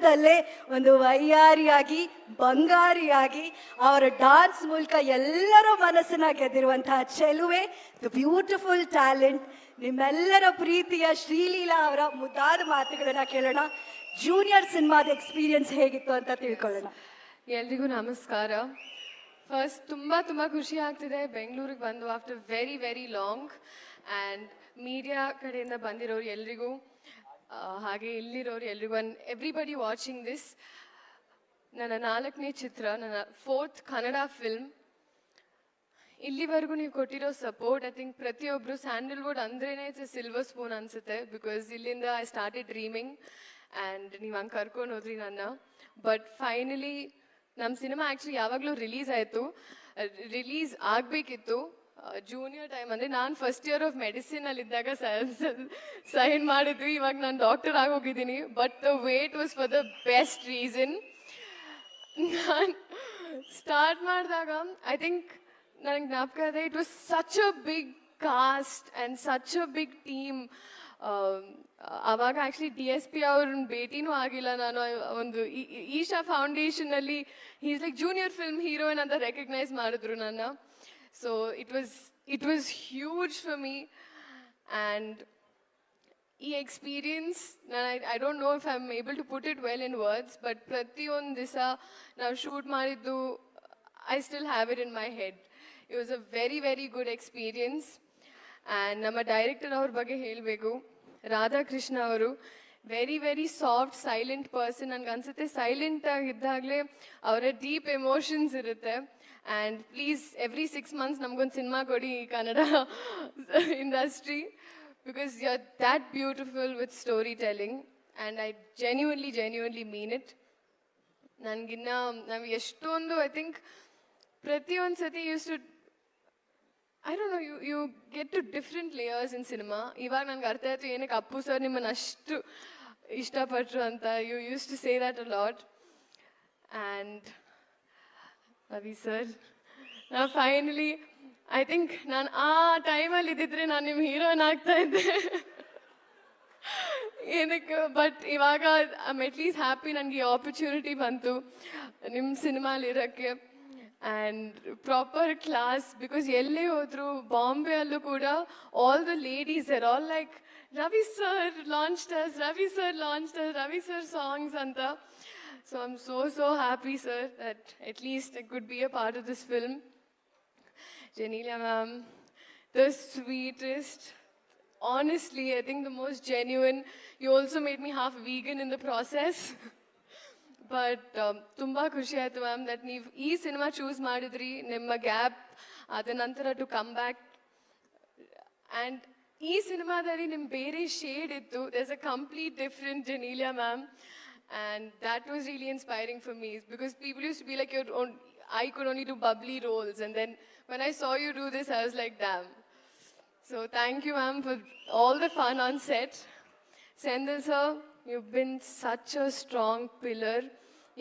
ಮುಖದಲ್ಲೇ ಒಂದು ವೈಯಾರಿಯಾಗಿ ಬಂಗಾರಿಯಾಗಿ ಅವರ ಡಾನ್ಸ್ ಮೂಲಕ ಎಲ್ಲರ ಮನಸ್ಸನ್ನ ಗೆದ್ದಿರುವಂತಹ ಚೆಲುವೆ, ದ ಬ್ಯೂಟಿಫುಲ್ ಟ್ಯಾಲೆಂಟ್, ನಿಮ್ಮೆಲ್ಲರ ಪ್ರೀತಿಯ ಶ್ರೀಲೀಲಾ ಅವರ ಮುದ್ದಾದ ಮಾತುಗಳನ್ನ ಕೇಳೋಣ. ಜೂನಿಯರ್ ಸಿನಿಮಾದ ಎಕ್ಸ್ಪೀರಿಯನ್ಸ್ ಹೇಗಿತ್ತು ಅಂತ ತಿಳ್ಕೊಳ್ಳೋಣ. ಎಲ್ರಿಗೂ ನಮಸ್ಕಾರ. ಫಸ್ಟ್ ತುಂಬ ಖುಷಿ ಆಗ್ತಿದೆ ಬೆಂಗಳೂರಿಗೆ ಬಂದು after very long. And media ಕಡೆಯಿಂದ ಬಂದಿರೋರು ಎಲ್ರಿಗೂ, ಹಾಗೆ ಇಲ್ಲಿರೋರು ಎಲ್ರಿಗೂ, ಆ್ಯಂಡ್ ಎವ್ರಿಬಡಿ ವಾಚಿಂಗ್ ದಿಸ್. ನನ್ನ 4ನೇ ಚಿತ್ರ, ನನ್ನ 4th ಕನ್ನಡ ಫಿಲ್ಮ್. ಇಲ್ಲಿವರೆಗೂ ನೀವು ಕೊಟ್ಟಿರೋ ಸಪೋರ್ಟ್, ಐ ಥಿಂಕ್ ಪ್ರತಿಯೊಬ್ಬರು ಸ್ಯಾಂಡಲ್ವುಡ್ ಅಂದ್ರೇ ಇಟ್ಸ್ ಸಿಲ್ವರ್ ಸ್ಪೂನ್ ಅನಿಸುತ್ತೆ. ಬಿಕಾಸ್ ಇಲ್ಲಿಂದ ಐ ಸ್ಟಾರ್ಟೆಡ್ ಡ್ರೀಮಿಂಗ್ ಆ್ಯಂಡ್ ನೀವು ಹಂಗೆ ಕರ್ಕೊಂಡು ಹೋದ್ರಿ ನನ್ನ. ಬಟ್ ಫೈನಲಿ ನಮ್ಮ ಸಿನಿಮಾ ಆ್ಯಕ್ಚುಲಿ ಯಾವಾಗಲೂ ರಿಲೀಸ್ ಆಗಬೇಕಿತ್ತು. ಜೂನಿಯರ್ ಟೈಮ್ ಅಂದರೆ ನಾನು ಫಸ್ಟ್ ಇಯರ್ ಆಫ್ ಮೆಡಿಸಿನಲ್ಲಿದ್ದಾಗ ಸೈನ್ ಮಾಡಿದ್ವಿ. ಇವಾಗ ನಾನು ಡಾಕ್ಟರ್ ಆಗೋಗಿದ್ದೀನಿ. But the wait was for the best reason. ನಾನು ಸ್ಟಾರ್ಟ್ ಮಾಡಿದಾಗ ಐ ಥಿಂಕ್ ನನಗೆ ಜ್ಞಾಪಕ ಇದೆ, it was such a big cast and such a big team. ಆವಾಗ ಆ್ಯಕ್ಚುಲಿ DSP ಅವ್ರನ್ನ ಭೇಟಿನೂ ಆಗಿಲ್ಲ ನಾನು. ಒಂದು ಈಶಾ ಫೌಂಡೇಶನಲ್ಲಿ is like junior film heroine ಅಂತ ರೆಕಗ್ನೈಸ್ ಮಾಡಿದ್ರು ನನ್ನ. So it was huge for me. And ಈ experience I don't know if I am able to put it well in words. But ಪ್ರತಿಯೊಂದು ದಿವಸ ನಾವು ಶೂಟ್ ಮಾಡಿದ್ದು I still have it in my head. It was a very good experience. And ನಮ್ಮ director ಅವ್ರ ಬಗ್ಗೆ ಹೇಳಬೇಕು, ರಾಧಾಕೃಷ್ಣ ಅವರು. Very soft silent person. ನನಗೆ ಅನ್ಸುತ್ತೆ ಸೈಲೆಂಟ್ ಆಗಿದ್ದಾಗಲೇ ಅವರ ಡೀಪ್ ಎಮೋಷನ್ಸ್ ಇರುತ್ತೆ. ಆ್ಯಂಡ್ ಪ್ಲೀಸ್ ಎವ್ರಿ 6 months ನಮಗೊಂದು ಸಿನಿಮಾ ಕೊಡಿ ಈ Kannada industry, because you are that beautiful with story telling. And I genuinely mean it. ನಾವು ಎಷ್ಟೊಂದು ಐ ಥಿಂಕ್ ಪ್ರತಿಯೊಂದು ಸತಿ I don't know, you get to different layers in cinema. ಇವಾಗ ನನಗೆ ಅರ್ಥ ಆಯಿತು ಏನಕ್ಕೆ ಅಪ್ಪು ಸರ್ ನಿಮ್ಮನ್ನು ಅಷ್ಟು ಇಷ್ಟಪಟ್ಟರು ಅಂತ. You use to say that a lot. And Ravi sir, ನಾನು ಫೈನಲಿ ಐ ಥಿಂಕ್ ನಾನು ಆ ಟೈಮಲ್ಲಿ ಇದ್ದಿದ್ರೆ ನಾನು ನಿಮ್ಮ ಹೀರೋಯಿನ್ ಆಗ್ತಾ ಇದ್ದೆ ಏನಕ್ಕೆ. ಬಟ್ ಇವಾಗ ಐ ಆಮ್ ಅಟ್ಲೀಸ್ಟ್ ಹ್ಯಾಪಿ ನನಗೆ ಈ ಆಪರ್ಚುನಿಟಿ ಬಂತು ನಿಮ್ಮ ಸಿನಿಮಾಲಿರೋಕ್ಕೆ. ಆ್ಯಂಡ್ ಪ್ರಾಪರ್ ಕ್ಲಾಸ್, ಬಿಕಾಸ್ ಎಲ್ಲೇ ಹೋದ್ರು ಬಾಂಬೆ ಅಲ್ಲೂ ಕೂಡ all the ladies are all like Ravi sir launched us, Ravi sir songs ಅಂತ. So I am so happy sir that at least I could be a part of this film. Genelia ma'am, the sweetest, honestly I think the most genuine. You also made me half vegan in the process. But ತುಂಬ ಖುಷಿ ಆಯಿತು ma'am that ನೀವು ಈ cinema choose ಮಾಡಿದ್ರಿ. ನಿಮ್ಮ gap ಅದ ನಂತರ to come back. And ಈ ಸಿನಿಮಾದಲ್ಲಿ ನಿಮ್ಮ ಬೇರೆ ಶೇಡ್ ಇತ್ತು. There's a complete different Genelia ma'am. And that was really inspiring for me, because people use to be like I could only do bubbly roles, and then when I saw you do this I was like damn. So thank you ma'am for all the fun on set. Sendil sir, you've been such a strong pillar.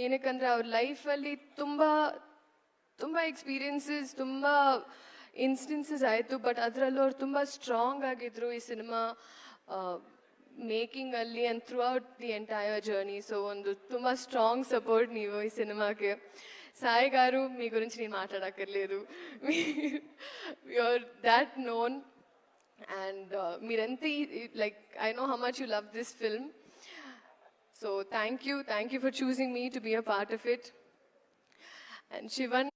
ಏನಕ್ಕಂದರೆ ಅವ್ರ ಲೈಫಲ್ಲಿ ತುಂಬ experiences, ತುಂಬ instances ಆಯಿತು. But ಅದರಲ್ಲೂ ಅವ್ರು ತುಂಬ strong ಆಗಿದ್ರು ಈ ಸಿನಿಮಾ ಮೇಕಿಂಗಲ್ಲಿ and throughout the entire journey. So ಒಂದು ತುಂಬ ಸ್ట్రాంగ్ సపోర్ట్ ನೀವು ఈ సినిమాకి. సాయి గారు, మీ గురించి నేను మాట్లాడక్కర్లేదు. You're that known. అండ్ మీరంతా like I know how much you love this film. So thank you for choosing me to be a part of it. And Shivan.